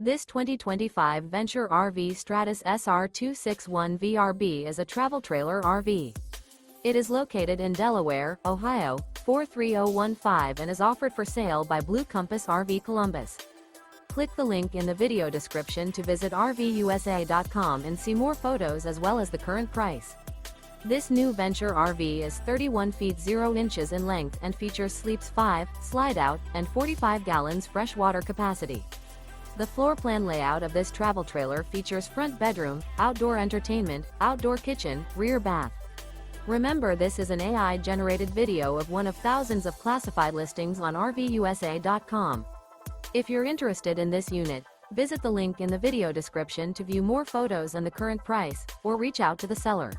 This 2025 Venture RV Stratus SR261VRB is a travel trailer RV. It is located in Delaware, Ohio, 43015 and is offered for sale by Blue Compass RV Columbus. Click the link in the video description to visit RVUSA.com and see more photos as well as the current price. This new Venture RV is 31 feet 0 inches in length and features sleeps 5, slide-out, and 45 gallons fresh water capacity. The floor plan layout of this travel trailer features front bedroom, outdoor entertainment, outdoor kitchen, rear bath. Remember, this is an AI-generated video of one of thousands of classified listings on RVUSA.com. If you're interested in this unit, visit the link in the video description to view more photos and the current price, or reach out to the seller.